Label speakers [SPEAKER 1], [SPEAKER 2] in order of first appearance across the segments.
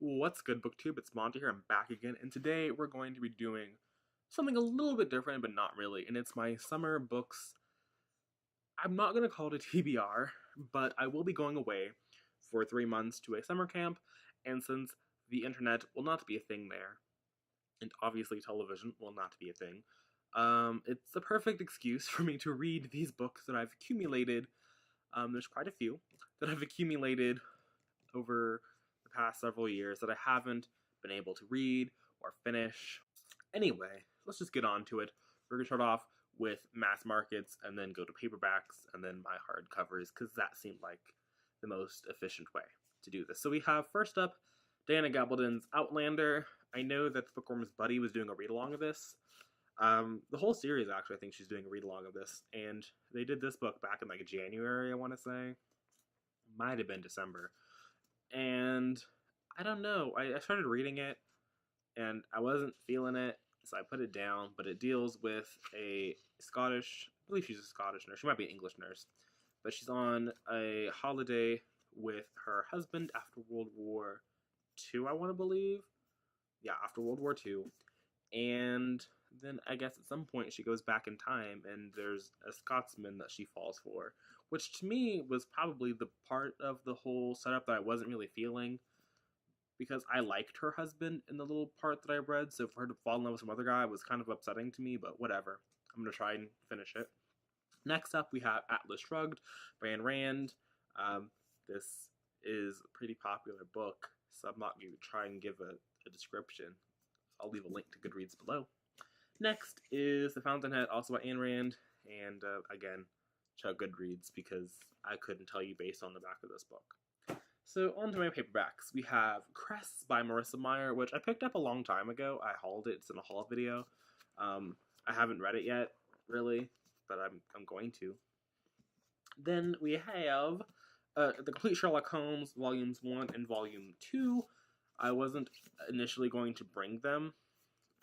[SPEAKER 1] What's good, BookTube? It's Monty here. I'm back again, and today we're going to be doing something a little bit different, but not really. And it's my summer books. I'm not going to call it a TBR, but I will be going away for 3 months to a summer camp, and since the internet will not be a thing there, and obviously television will not be a thing, it's the perfect excuse for me to read these books that I've accumulated. There's quite a few that I've accumulated over the past several years that I haven't been able to read or finish. Anyway, let's just get on to it. We're going to start off with mass markets and then go to paperbacks and then my hardcovers because that seemed like the most efficient way to do this. So we have first up Diana Gabaldon's Outlander. I know that the Bookworm's Buddy was doing a read along of this. The whole series, actually, I think she's doing a read along of this, and they did this book back in like January, I want to say. Might have been December. And I don't know. I started reading it and I wasn't feeling it, so I put it down. But it deals with a Scottish, I believe she's a Scottish nurse. She might be an English nurse, but she's on a holiday with her husband after World War II, I want to believe. Yeah, after World War II. And then I guess at some point she goes back in time and there's a Scotsman that she falls for, which to me was probably the part of the whole setup that I wasn't really feeling because I liked her husband in the little part that I read, so for her to fall in love with some other guy was kind of upsetting to me, but whatever. I'm going to try and finish it. Next up, we have Atlas Shrugged by Ayn Rand. This is a pretty popular book, so I'm not going to try and give a description. I'll leave a link to Goodreads below. Next is The Fountainhead, also by Ayn Rand, and again, check Goodreads because I couldn't tell you based on the back of this book. So on to my paperbacks. We have Cress by Marissa Meyer, which I picked up a long time ago. I hauled it. It's in a haul video. I haven't read it yet, really, but I'm going to. Then we have The Complete Sherlock Holmes, Volumes 1 and Volume 2. I wasn't initially going to bring them,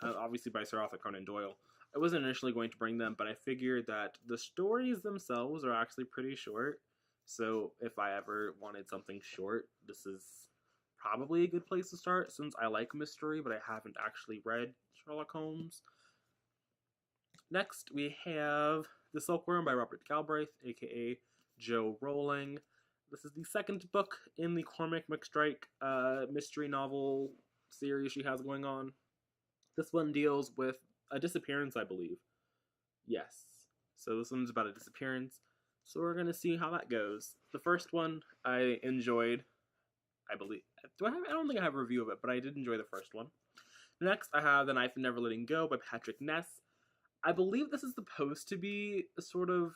[SPEAKER 1] obviously by Sir Arthur Conan Doyle. I wasn't initially going to bring them, but I figured that the stories themselves are actually pretty short. So if I ever wanted something short, this is probably a good place to start since I like mystery, but I haven't actually read Sherlock Holmes. Next, we have The Silkworm by Robert Galbraith, aka Joe Rowling. This is the second book in the Cormac McStrike mystery novel series she has going on. This one deals with a disappearance, I believe. Yes. So this one's about a disappearance. So we're going to see how that goes. The first one I enjoyed, I believe. I don't think I have a review of it, but I did enjoy the first one. Next, I have The Knife and Never Letting Go by Patrick Ness. I believe this is supposed to be a sort of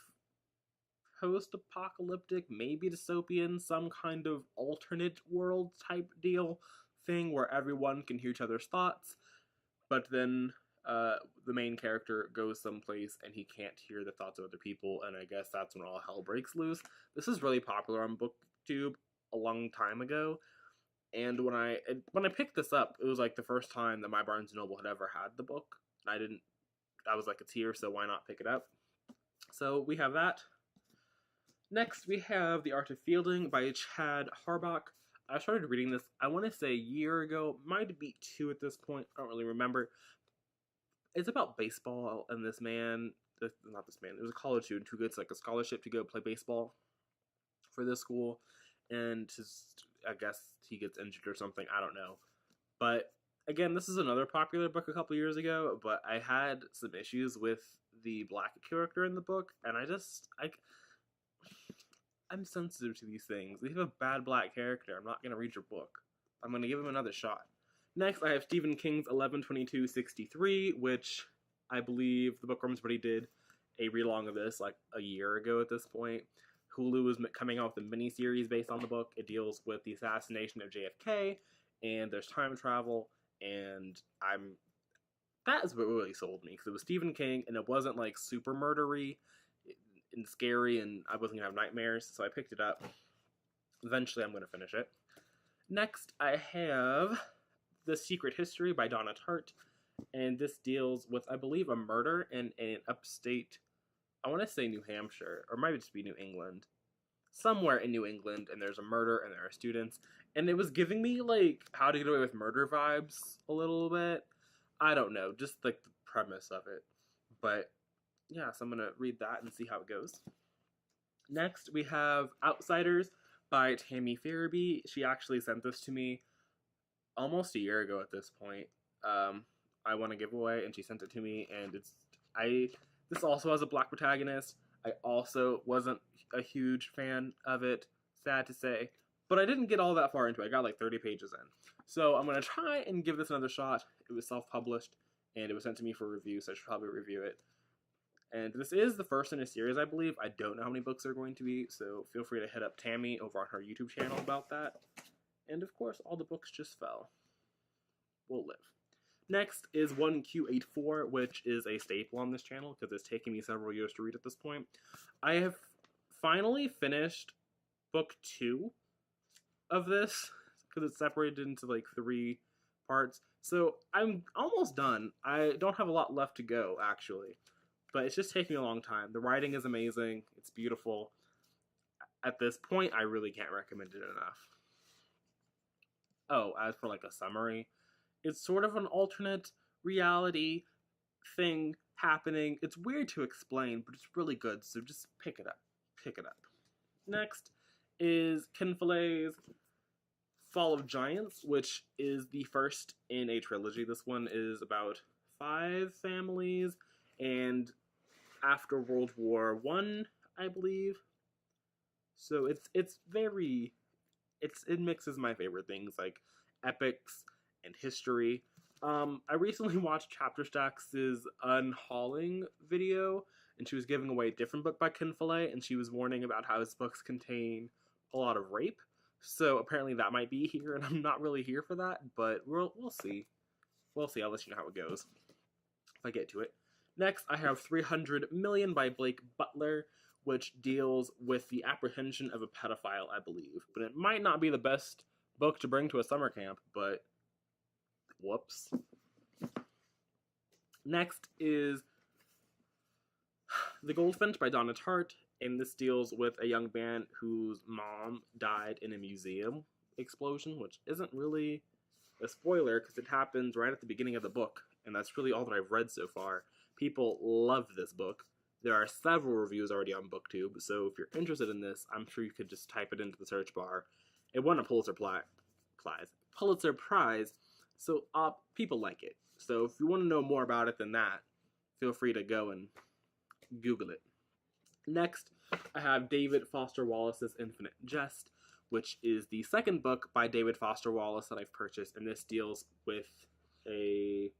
[SPEAKER 1] post-apocalyptic, maybe dystopian, some kind of alternate world type deal thing where everyone can hear each other's thoughts, but then the main character goes someplace and he can't hear the thoughts of other people, and I guess that's when all hell breaks loose. This is really popular on BookTube a long time ago, and when I picked this up, it was like the first time that my Barnes & Noble had ever had the book. I was like, it's here, so why not pick it up? So we have that. Next, we have The Art of Fielding by Chad Harbach. I started reading this, I want to say a year ago, might be 2 at this point, I don't really remember. It's about baseball, and this man, not this man, it was a college student who gets like a scholarship to go play baseball for this school, and I guess he gets injured or something, I don't know. But again, this is another popular book a couple years ago, but I had some issues with the black character in the book, and I'm sensitive to these things. If you have a bad black character, I'm not going to read your book. I'm going to give him another shot. Next, I have Stephen King's 11/22/63, which I believe the Bookworm's Buddy did a read-along of this like a year ago at this point. Hulu is coming out with a mini-series based on the book. It deals with the assassination of JFK, and there's time travel, and that is what really sold me, because it was Stephen King, and it wasn't like super murdery and scary, and I wasn't going to have nightmares, so I picked it up. Eventually, I'm going to finish it. Next, I have The Secret History by Donna Tartt, and this deals with, I believe, a murder in an upstate, I want to say New Hampshire, or it might just be New England. somewhere in New England, and there's a murder, and there are students, and it was giving me like How to Get Away with Murder vibes a little bit. I don't know, just like the premise of it. But yeah, so I'm gonna read that and see how it goes. Next, we have Outsiders by Tammy Farabee. She actually sent this to me almost a year ago at this point. I won a giveaway, and she sent it to me, and this also has a black protagonist. I also wasn't a huge fan of it, sad to say, but I didn't get all that far into it. I got like 30 pages in. So I'm going to try and give this another shot. It was self-published, and it was sent to me for review, so I should probably review it. And this is the first in a series, I believe. I don't know how many books there are going to be, so feel free to hit up Tammy over on her YouTube channel about that. And of course, all the books just fell. We'll live. Next is 1Q84, which is a staple on this channel because it's taken me several years to read at this point. I have finally finished book 2 of this because it's separated into like 3 parts. So I'm almost done. I don't have a lot left to go, actually. But it's just taking a long time. The writing is amazing. It's beautiful. At this point, I really can't recommend it enough. Oh, as for like a summary, it's sort of an alternate reality thing happening. It's weird to explain, but it's really good, so just pick it up. Pick it up. Next is Ken Follett's Fall of Giants, which is the first in a trilogy. This one is about 5 families, and after World War I believe. So it mixes my favorite things like epics and history. I recently watched Chapter Stacks's unhauling video, and she was giving away a different book by Ken Follett, and she was warning about how his books contain a lot of rape. So apparently that might be here, and I'm not really here for that, but we'll see. We'll see. I'll let you know how it goes if I get to it. Next, I have 300 Million by Blake Butler, which deals with the apprehension of a pedophile, I believe. But it might not be the best book to bring to a summer camp, but whoops. Next is The Goldfinch by Donna Tartt, and this deals with a young man whose mom died in a museum explosion, which isn't really a spoiler because it happens right at the beginning of the book, and that's really all that I've read so far. People love this book. There are several reviews already on BookTube, so if you're interested in this, I'm sure you could just type it into the search bar. It won a Pulitzer Prize, so people like it. So if you want to know more about it than that, feel free to go and Google it. Next, I have David Foster Wallace's Infinite Jest, which is the second book by David Foster Wallace that I've purchased, and this deals with a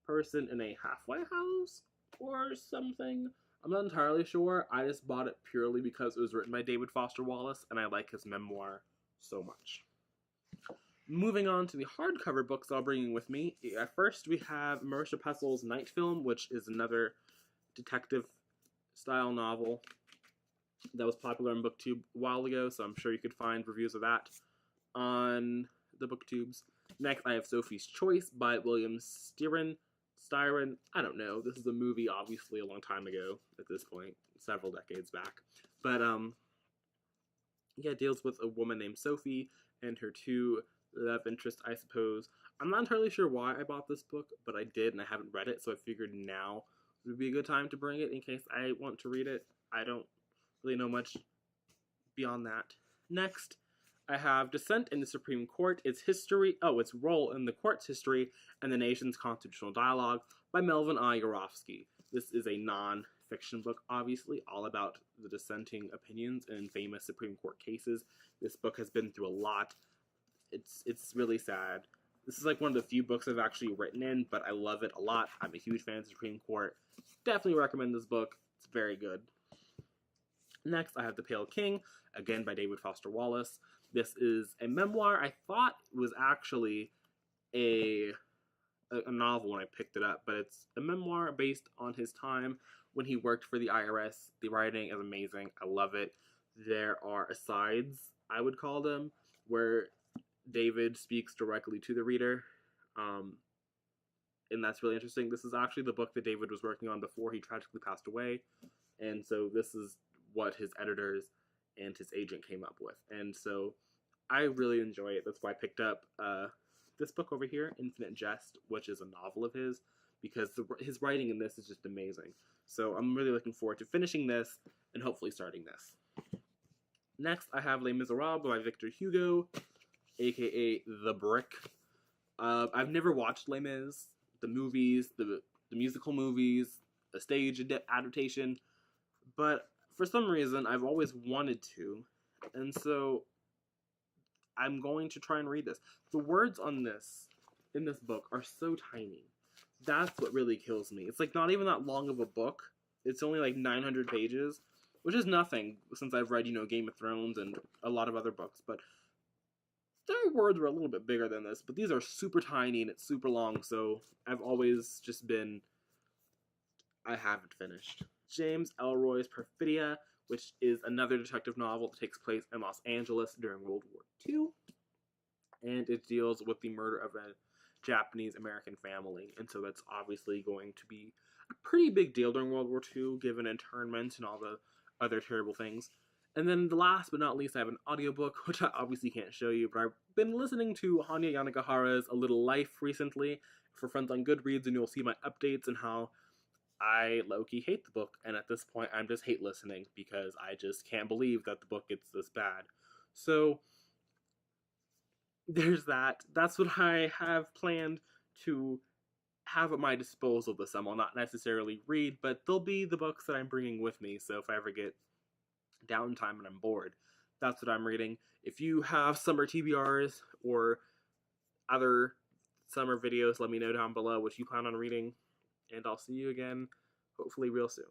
[SPEAKER 1] person in a halfway house or something. I'm not entirely sure. I just bought it purely because it was written by David Foster Wallace, and I like his memoir so much. Moving on to the hardcover books I'll bring with me. At first, we have Marisha Pessel's Night Film, which is another detective-style novel that was popular on BookTube a while ago, so I'm sure you could find reviews of that on the BookTubes. Next, I have Sophie's Choice by William Styron. I don't know. This is a movie, obviously, a long time ago at this point, several decades back. But, yeah, it deals with a woman named Sophie and her 2 love interests, I suppose. I'm not entirely sure why I bought this book, but I did, and I haven't read it, so I figured now would be a good time to bring it in case I want to read it. I don't really know much beyond that. Next, I have Dissent in the Supreme Court, its role in the court's history and the nation's constitutional dialogue by Melvin I. Urofsky. This is a non-fiction book, obviously, all about the dissenting opinions in famous Supreme Court cases. This book has been through a lot. It's really sad. This is like one of the few books I've actually written in, but I love it a lot. I'm a huge fan of the Supreme Court. Definitely recommend this book. It's very good. Next, I have The Pale King, again by David Foster Wallace. This is a memoir. I thought it was actually a novel when I picked it up, but it's a memoir based on his time when he worked for the IRS. The writing is amazing. I love it. There are asides, I would call them, where David speaks directly to the reader, and that's really interesting. This is actually the book that David was working on before he tragically passed away, and so this is what his editors and his agent came up with. And so I really enjoy it. That's why I picked up this book over here, Infinite Jest, which is a novel of his, because his writing in this is just amazing. So I'm really looking forward to finishing this and hopefully starting this. Next, I have Les Miserables by Victor Hugo, aka The Brick. I've never watched Les Mis, the movies, the musical movies, the stage adaptation, but for some reason I've always wanted to, and so I'm going to try and read this. The words on this, in this book, are so tiny. That's what really kills me. It's like not even that long of a book. It's only like 900 pages, which is nothing since I've read, Game of Thrones and a lot of other books, but their words were a little bit bigger than this, but these are super tiny and it's super long, so I've always just been, I haven't finished. James Ellroy's Perfidia, which is another detective novel that takes place in Los Angeles during World War II, and it deals with the murder of a Japanese-American family, and so that's obviously going to be a pretty big deal during World War II, given internment and all the other terrible things. And then the last but not least, I have an audiobook, which I obviously can't show you, but I've been listening to Hanya Yanagihara's A Little Life recently for friends on Goodreads, and you'll see my updates and how I low-key hate the book, and at this point I'm just hate listening because I just can't believe that the book gets this bad. So there's that. That's what I have planned to have at my disposal this summer. I'll not necessarily read, but they'll be the books that I'm bringing with me, so if I ever get downtime and I'm bored, that's what I'm reading. If you have summer TBRs or other summer videos, let me know down below what you plan on reading. And I'll see you again, hopefully real soon.